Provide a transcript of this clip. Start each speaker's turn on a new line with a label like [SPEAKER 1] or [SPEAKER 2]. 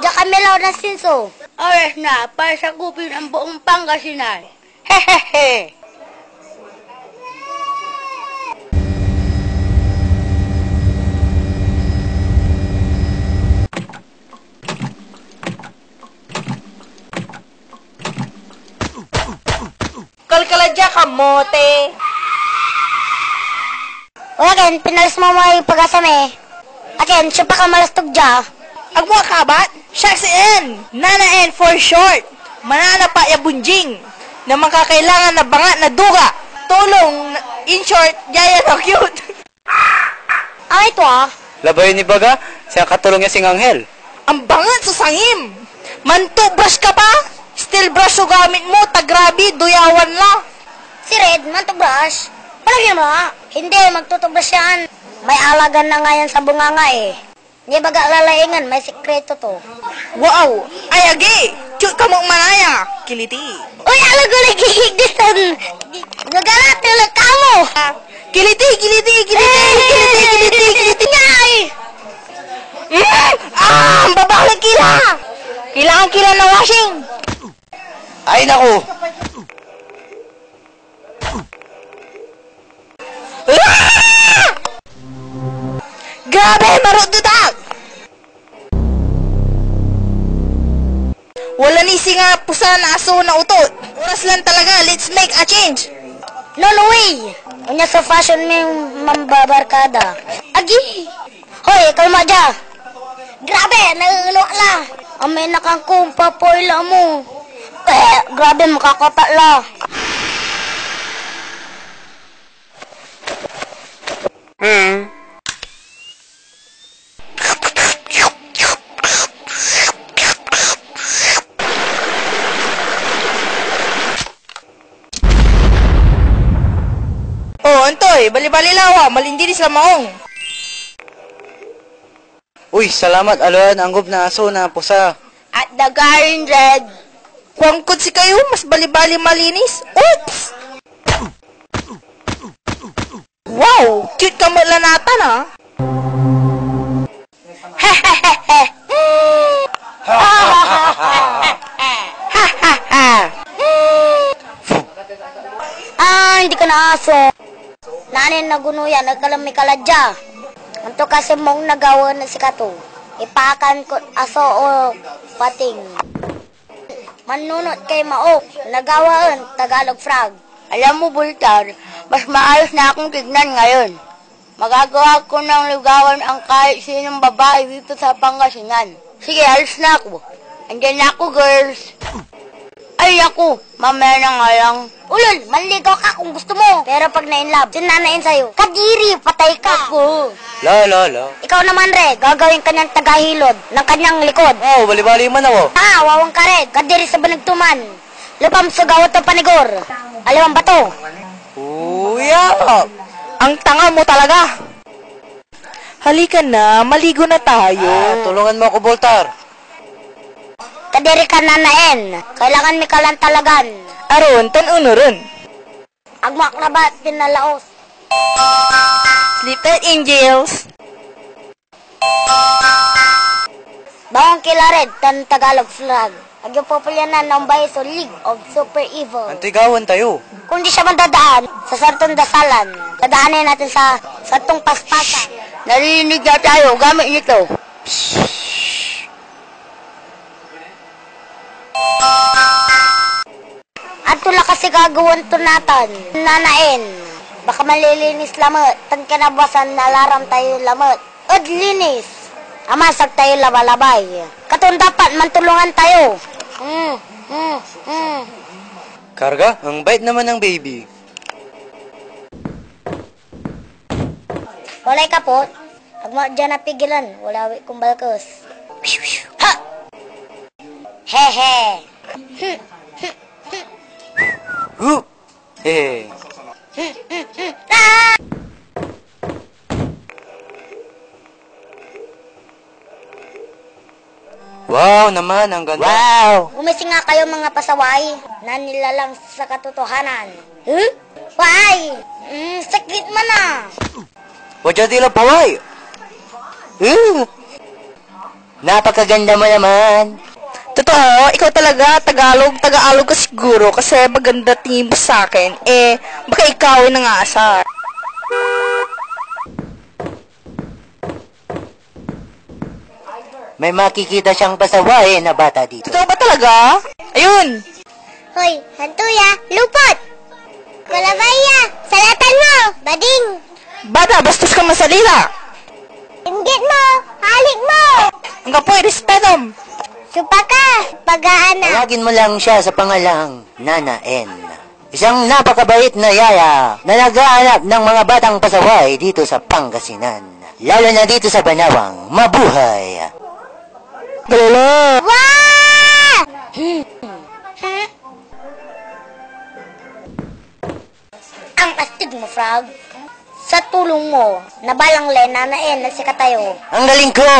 [SPEAKER 1] Diyan kami law ng sinso.
[SPEAKER 2] Oras na para sakupin ang buong Pangasinan. Hehehe!
[SPEAKER 3] Kalkaladya kamote.
[SPEAKER 1] O akin, pinalis mo may pag-asame. Akin, siya pa ka malastog dya.
[SPEAKER 3] Agwa kabat, siya si N. Nana N for short. Manana pa ya bunjing. Na makakailangan na banga na duga. Tulong, in short, yaya na cute.
[SPEAKER 1] Ang ito
[SPEAKER 4] Labay ni Baga, siya katulong niya sing Anghel.
[SPEAKER 3] Ang bangat sa sangim. Manto-brush ka pa? Still brush o gamit mo, tagrabi, duyawan la.
[SPEAKER 1] Si Red, mantubrush. Palagyan mo Hindi, magtutubrush yan. May alagan na nga yan sa bunganga eh. Hindi baga lalaingan, may sekreto to.
[SPEAKER 3] Wow, ay agi, cute ka mong manaya. Kiliti.
[SPEAKER 1] Uy, alago nagigigdisan. Nagalat nila ka mo.
[SPEAKER 3] Kiliti, kiliti, kiliti, kiliti, kiliti, kiliti.
[SPEAKER 1] Ngay!
[SPEAKER 3] Ang babalik kila. Kailangan kila na washing.
[SPEAKER 4] Ay naku!
[SPEAKER 3] Grabe, marudutak! Wala ni singa pusa na aso na utot. Oras lang talaga, let's make a change.
[SPEAKER 1] No way! Unya sa fashion may mambabarkada. Agi! Hoy, kalma dya! Grabe, nangulok la! Amay nakang papoyla mo. Grabe, makakota la.
[SPEAKER 3] Oh, antoy, bali-bali lawa, malindiris la maong.
[SPEAKER 4] Uy, salamat aluan anggob na aso na pusa.
[SPEAKER 2] At dagarin red.
[SPEAKER 3] Kuangkod si kayo, mas bali-bali malinis. Oops! Wow, cute ka mo lanatan ha.
[SPEAKER 1] Hindi ka na aso. Nanin nagunuyan, nagkalami kaladya. Anto kasi mong nagawa na si Kato. Ipakan ko aso o pating. Manunot kay Maok, nagawaan, Tagalog frog.
[SPEAKER 2] Alam mo, Bultar, mas maayos na akong tignan ngayon. Magagawa ko ng ligawan ang kahit sinong babae dito sa Pangasinan. Sige, alis na ako. Andiyan na ako, girls. Ay, ako, mamaya na nga lang.
[SPEAKER 1] Ulol, manligaw ka kung gusto mo. Pero pag na-inlove, sinanayin sa'yo. Kadiri, patay ka.
[SPEAKER 2] Ako.
[SPEAKER 4] La.
[SPEAKER 1] Ikaw naman, Re, gagawin kanyang tagahilod ng kanyang likod.
[SPEAKER 4] Oh, bali-bali man ako.
[SPEAKER 1] Wawang ka, Red, kadiri sa banagtuman. Lupam sa gawat ng panigor. Alam ba to?
[SPEAKER 3] Uya, ang tanga mo talaga. Halika na, maligo na tayo.
[SPEAKER 4] Tulungan mo ako, Boltar.
[SPEAKER 1] Kadiri ka nanain. Kailangan mi kalan talagan.
[SPEAKER 3] Aron, tanuno ron.
[SPEAKER 1] Agmak na ba pinalaos?
[SPEAKER 3] Sleep tight, angels.
[SPEAKER 1] Bawang kila Red, tan Tagalog flag. Agyo populyanan ng bahay sa League of Super Evil.
[SPEAKER 4] Antigawan tayo.
[SPEAKER 1] Kung di siya man dadaan sa sartong dasalan, dadaanin natin sa sartong paspasan.
[SPEAKER 2] Narinig na tayo, gamit nito.
[SPEAKER 1] At tula kasi gagawin to natin. Nanain. Baka malilinis lamot. Tan kinabasan nalaram tayo lamot. Od linis. Amasag tayo labalabay. Katong dapat mantulungan tayo.
[SPEAKER 4] Karga, ang bait naman ng baby.
[SPEAKER 1] Walay kapot. Agma dyan napigilan. Walawi kong balkos. Ha! Hehe.
[SPEAKER 4] Hehe. Wow naman, ang ganda.
[SPEAKER 3] Wow!
[SPEAKER 1] Gumising nga kayo mga pasaway na nilalang sa katotohanan. Huh? Why? Sakit man na.
[SPEAKER 4] Wadya di lang paway.
[SPEAKER 2] Napakaganda mo naman.
[SPEAKER 3] Totoo, ikaw talaga, Tagalog ka siguro kasi maganda tingin mo sa akin. Baka ikaw ay nangasar.
[SPEAKER 2] May makikita siyang pasaway na bata dito.
[SPEAKER 3] Totoo ba talaga? Ayun!
[SPEAKER 1] Hoy, hantuya, lupot! Kalabaya, salatan mo, bading!
[SPEAKER 3] Bata, bastos ka masalita!
[SPEAKER 1] Inggit mo, halik mo!
[SPEAKER 3] Ang kapoy, respetom!
[SPEAKER 1] Supa ka, pag-aana.
[SPEAKER 2] Tawagin mo lang siya sa pangalang Nana N. Isang napakabait na yaya na nag-aanap ng mga batang pasaway dito sa Pangasinan. Lalo na dito sa Banawang. Mabuhay!
[SPEAKER 3] Galala!
[SPEAKER 1] Wow! Ang astig mo, Frog. Sa tulong mo, nabalang Lena na si Katayo.
[SPEAKER 2] Ang galing ko!